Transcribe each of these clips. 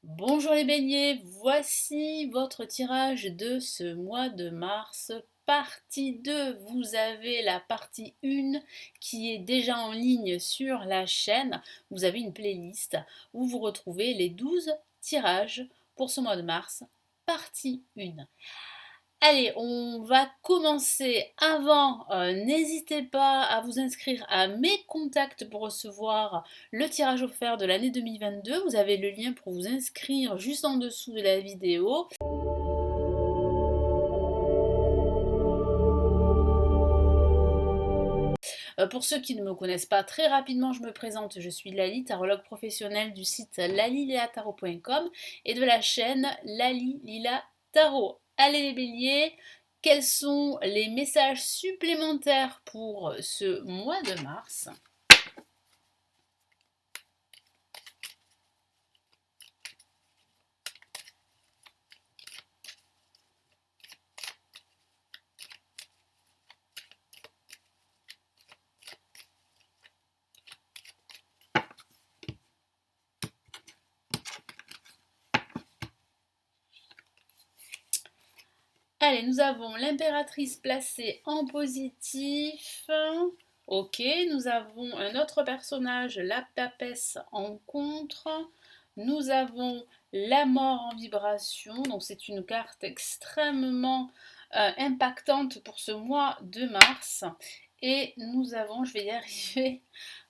Bonjour les béliers, voici votre tirage de ce mois de mars. Partie 2, vous avez la partie 1 qui est déjà en ligne sur la chaîne. Vous avez une playlist où vous retrouvez les 12 tirages pour ce mois de mars, partie 1. Allez, on va commencer. Avant, n'hésitez pas à vous inscrire à mes contacts pour recevoir le tirage offert de l'année 2022. Vous avez le lien pour vous inscrire juste en dessous de la vidéo. Pour ceux qui ne me connaissent pas, très rapidement, je me présente. Je suis Lali, tarologue professionnelle du site lalileatarot.com et de la chaîne Lali Lila Tarot. Allez les béliers, quels sont les messages supplémentaires pour ce mois de mars? Allez, nous avons l'impératrice placée en positif. Ok, nous avons un autre personnage, la papesse en contre. Nous avons la mort en vibration. Donc c'est une carte extrêmement impactante pour ce mois de mars. Et nous avons, je vais y arriver.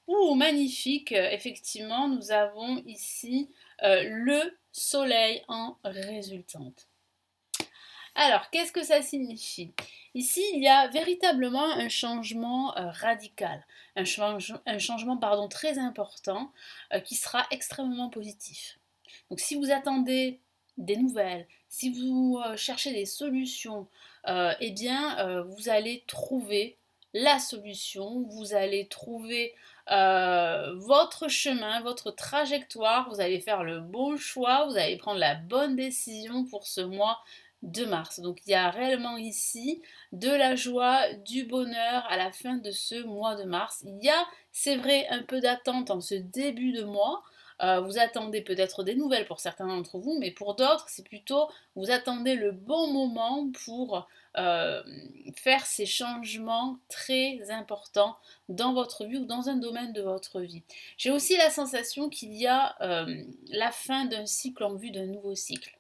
Ouh, magnifique. Effectivement, nous avons ici le soleil en résultante. Alors, qu'est-ce que ça signifie? Ici, il y a véritablement un changement radical, un changement pardon, très important qui sera extrêmement positif. Donc, si vous attendez des nouvelles, si vous cherchez des solutions, eh bien, vous allez trouver la solution, vous allez trouver votre chemin, votre trajectoire, vous allez faire le bon choix, vous allez prendre la bonne décision pour ce mois de mars. Donc il y a réellement ici de la joie, du bonheur à la fin de ce mois de mars. Il y a, c'est vrai, un peu d'attente en ce début de mois. Vous attendez peut-être des nouvelles pour certains d'entre vous, mais pour d'autres, c'est plutôt vous attendez le bon moment pour euh, faire ces changements très importants dans votre vie ou dans un domaine de votre vie. J'ai aussi la sensation qu'il y a la fin d'un cycle en vue d'un nouveau cycle.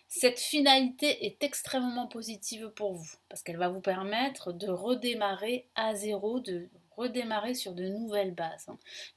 Cette finalité est extrêmement positive pour vous parce qu'elle va vous permettre de redémarrer à zéro, de redémarrer sur de nouvelles bases.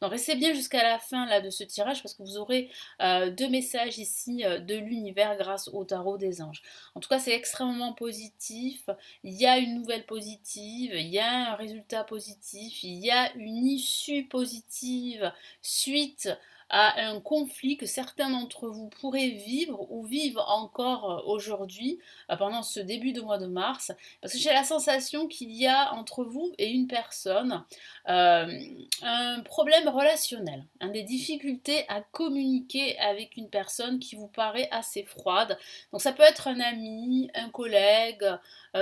Donc restez bien jusqu'à la fin là, de ce tirage parce que vous aurez deux messages ici de l'univers grâce au tarot des anges. En tout cas, c'est extrêmement positif. Il y a une nouvelle positive, il y a un résultat positif, il y a une issue positive suite à un conflit que certains d'entre vous pourraient vivre ou vivent encore aujourd'hui pendant ce début de mois de mars, parce que j'ai la sensation qu'il y a entre vous et une personne un problème relationnel, des difficultés à communiquer avec une personne qui vous paraît assez froide. Donc ça peut être un ami, un collègue,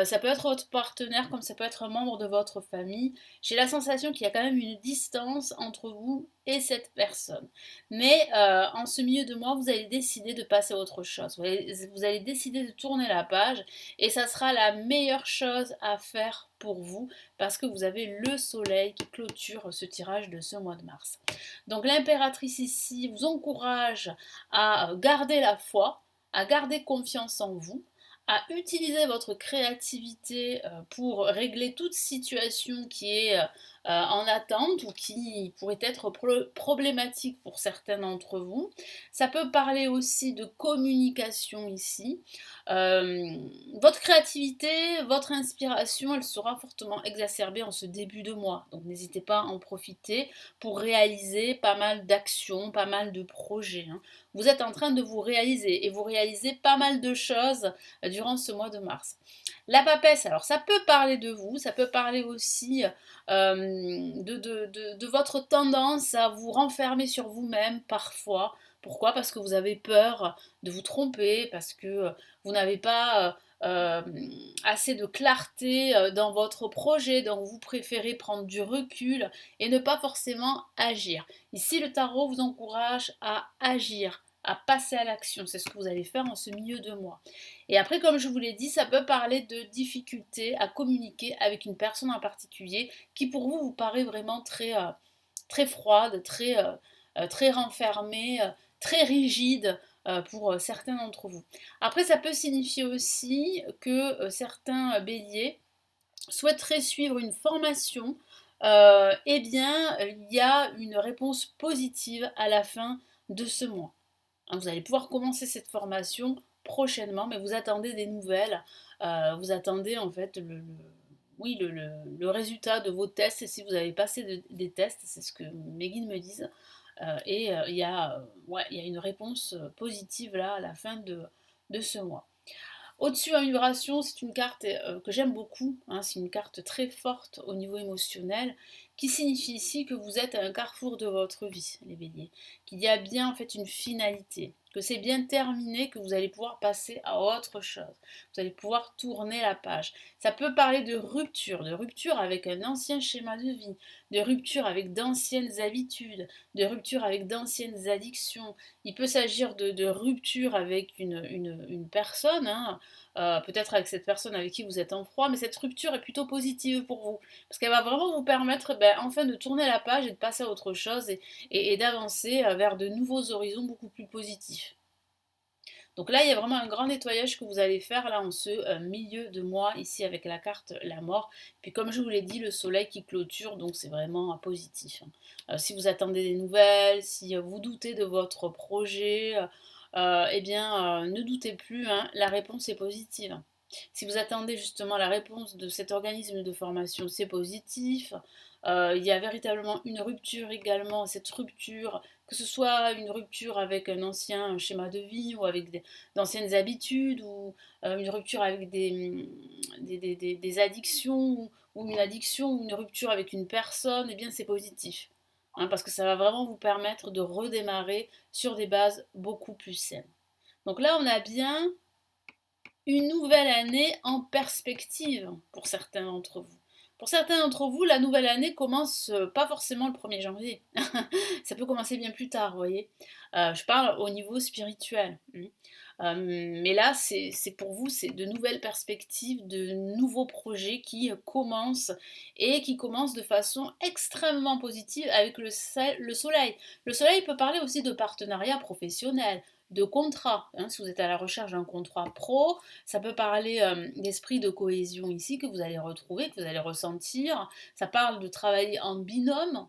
ça peut être votre partenaire comme ça peut être un membre de votre famille. J'ai la sensation qu'il y a quand même une distance entre vous et cette personne. Mais en ce milieu de mois, vous allez décider de passer à autre chose. Vous allez décider de tourner la page et ça sera la meilleure chose à faire pour vous parce que vous avez le soleil qui clôture ce tirage de ce mois de mars. Donc l'impératrice ici vous encourage à garder la foi, à garder confiance en vous, à utiliser votre créativité pour régler toute situation qui est en attente ou qui pourrait être problématique pour certains d'entre vous. Ça peut parler aussi de communication ici. Votre créativité, votre inspiration, elle sera fortement exacerbée en ce début de mois. Donc n'hésitez pas à en profiter pour réaliser pas mal d'actions, pas mal de projets. Vous êtes en train de vous réaliser et vous réalisez pas mal de choses durant ce mois de mars. La papesse, alors ça peut parler de vous, ça peut parler aussi de votre tendance à vous renfermer sur vous-même parfois. Pourquoi? Parce que vous avez peur de vous tromper, parce que vous n'avez pas assez de clarté dans votre projet, donc vous préférez prendre du recul et ne pas forcément agir. Ici, le tarot vous encourage à agir, à passer à l'action. C'est ce que vous allez faire en ce milieu de mois. Et après, comme je vous l'ai dit, ça peut parler de difficultés à communiquer avec une personne en particulier qui pour vous paraît vraiment très froide, très renfermée, très rigide pour certains d'entre vous. Après, ça peut signifier aussi que certains béliers souhaiteraient suivre une formation. Eh bien, il y a une réponse positive à la fin de ce mois. Vous allez pouvoir commencer cette formation prochainement, mais vous attendez des nouvelles, vous attendez en fait oui, le résultat de vos tests, et si vous avez passé des tests, c'est ce que mes guides me disent, ouais, il y a une réponse positive là à la fin de ce mois. Au-dessus en vibration, c'est une carte que j'aime beaucoup, hein, c'est une carte très forte au niveau émotionnel, qui signifie ici que vous êtes à un carrefour de votre vie, les béliers, qu'il y a bien en fait une finalité, que c'est bien terminé, que vous allez pouvoir passer à autre chose, vous allez pouvoir tourner la page. Ça peut parler de rupture avec un ancien schéma de vie, de rupture avec d'anciennes habitudes, de rupture avec d'anciennes addictions. Il peut s'agir de rupture avec une personne, hein, peut-être avec cette personne avec qui vous êtes en froid, mais cette rupture est plutôt positive pour vous, parce qu'elle va vraiment vous permettre enfin de tourner la page et de passer à autre chose et d'avancer vers de nouveaux horizons beaucoup plus positifs. Donc là, il y a vraiment un grand nettoyage que vous allez faire là en ce milieu de mois, ici avec la carte la mort. Puis comme je vous l'ai dit, le soleil qui clôture, donc c'est vraiment positif. Si vous attendez des nouvelles, si vous doutez de votre projet, eh bien ne doutez plus, hein, la réponse est positive. Si vous attendez justement la réponse de cet organisme de formation, c'est positif. Il y a véritablement une rupture également. Cette rupture, que ce soit une rupture avec un ancien schéma de vie ou avec d'anciennes habitudes ou une rupture avec des addictions ou une addiction ou une rupture avec une personne, eh bien c'est positif. Hein, parce que ça va vraiment vous permettre de redémarrer sur des bases beaucoup plus saines. Donc là, on a bien une nouvelle année en perspective pour certains d'entre vous. Pour certains d'entre vous, la nouvelle année commence pas forcément le 1er janvier. Ça peut commencer bien plus tard, vous voyez. Je parle au niveau spirituel. Mais là, c'est pour vous, c'est de nouvelles perspectives, de nouveaux projets qui commencent et qui commencent de façon extrêmement positive avec le soleil. Le soleil peut parler aussi de partenariat professionnel, de contrat. Hein, si vous êtes à la recherche d'un contrat pro, ça peut parler d'esprit de cohésion ici que vous allez retrouver, que vous allez ressentir. Ça parle de travailler en binôme.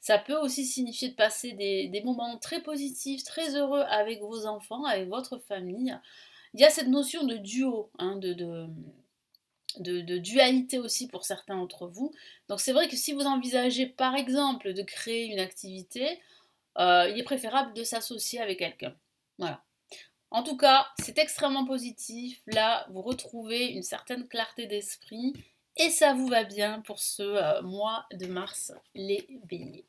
Ça peut aussi signifier de passer des moments très positifs, très heureux avec vos enfants, avec votre famille. Il y a cette notion de duo, hein, de dualité aussi pour certains d'entre vous. Donc c'est vrai que si vous envisagez par exemple de créer une activité, il est préférable de s'associer avec quelqu'un. Voilà. En tout cas, c'est extrêmement positif. Là, vous retrouvez une certaine clarté d'esprit et ça vous va bien pour ce mois de mars, les béliers.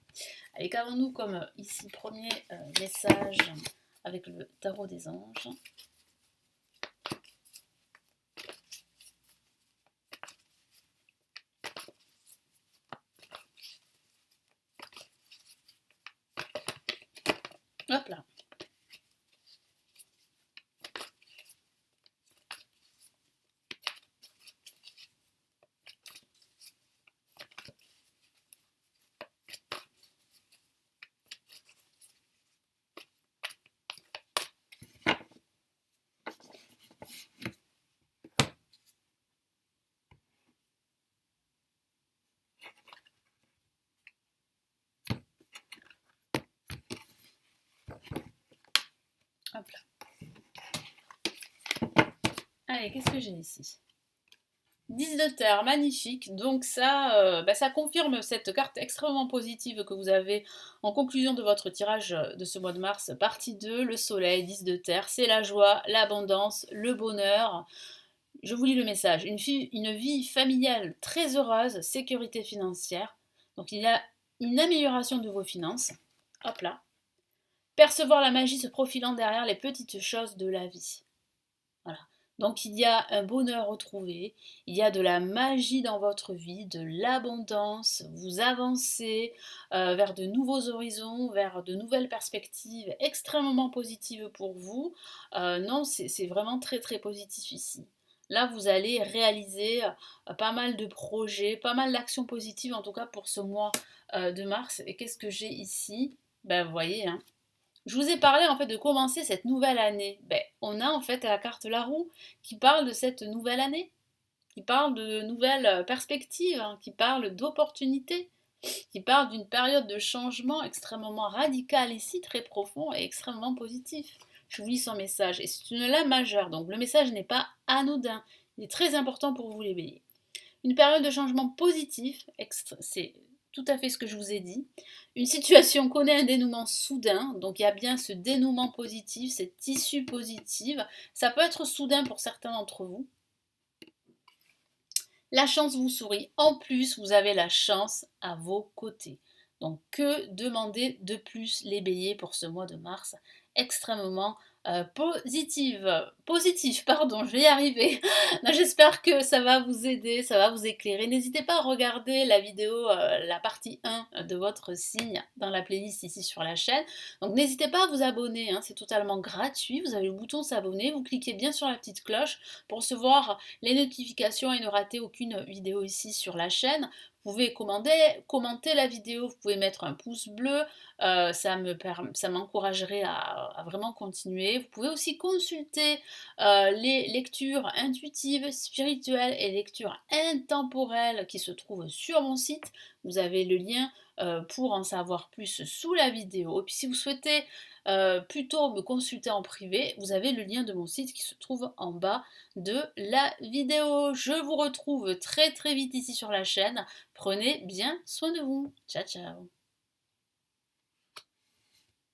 Allez, qu'avons-nous comme ici premier message avec le tarot des anges? Hop là. Hop là. Allez, qu'est-ce que j'ai ici? 10 de terre, magnifique. Donc ça, ça confirme cette carte extrêmement positive que vous avez en conclusion de votre tirage de ce mois de mars. Partie 2, le soleil, 10 de terre, c'est la joie, l'abondance, le bonheur. Je vous lis le message. Une vie familiale très heureuse, sécurité financière. Donc il y a une amélioration de vos finances. Hop là. Percevoir la magie se profilant derrière les petites choses de la vie. Voilà. Donc il y a un bonheur retrouvé, il y a de la magie dans votre vie, de l'abondance, vous avancez vers de nouveaux horizons, vers de nouvelles perspectives extrêmement positives pour vous. Non, c'est vraiment très très positif ici. Là, vous allez réaliser pas mal de projets, pas mal d'actions positives, en tout cas pour ce mois de mars. Et qu'est-ce que j'ai ici? Ben, vous voyez, hein, je vous ai parlé en fait de commencer cette nouvelle année. Ben, on a en fait la carte la roue qui parle de cette nouvelle année, qui parle de nouvelles perspectives, hein, qui parle d'opportunités, qui parle d'une période de changement extrêmement radical ici, très profond et extrêmement positif. Je vous lis son message et c'est une lame majeure, donc le message n'est pas anodin, il est très important pour vous les béliers. Une période de changement positif, c'est tout à fait ce que je vous ai dit. Une situation connaît un dénouement soudain, donc il y a bien ce dénouement positif, cette issue positive. Ça peut être soudain pour certains d'entre vous. La chance vous sourit. En plus, vous avez la chance à vos côtés. Donc que demander de plus les béliers pour ce mois de mars extrêmement positif, pardon, je vais y arriver. J'espère que ça va vous aider, ça va vous éclairer. N'hésitez pas à regarder la vidéo, la partie 1 de votre signe dans la playlist ici sur la chaîne. Donc n'hésitez pas à vous abonner, hein, c'est totalement gratuit. Vous avez le bouton s'abonner, vous cliquez bien sur la petite cloche pour recevoir les notifications et ne rater aucune vidéo ici sur la chaîne. Vous pouvez commenter la vidéo, vous pouvez mettre un pouce bleu, ça m'encouragerait à vraiment continuer. Vous pouvez aussi consulter les lectures intuitives, spirituelles et lectures intemporelles qui se trouvent sur mon site. Vous avez le lien pour en savoir plus sous la vidéo. Et puis si vous souhaitez plutôt me consulter en privé, vous avez le lien de mon site qui se trouve en bas de la vidéo. Je vous retrouve très très vite ici sur la chaîne. Prenez bien soin de vous. Ciao ciao.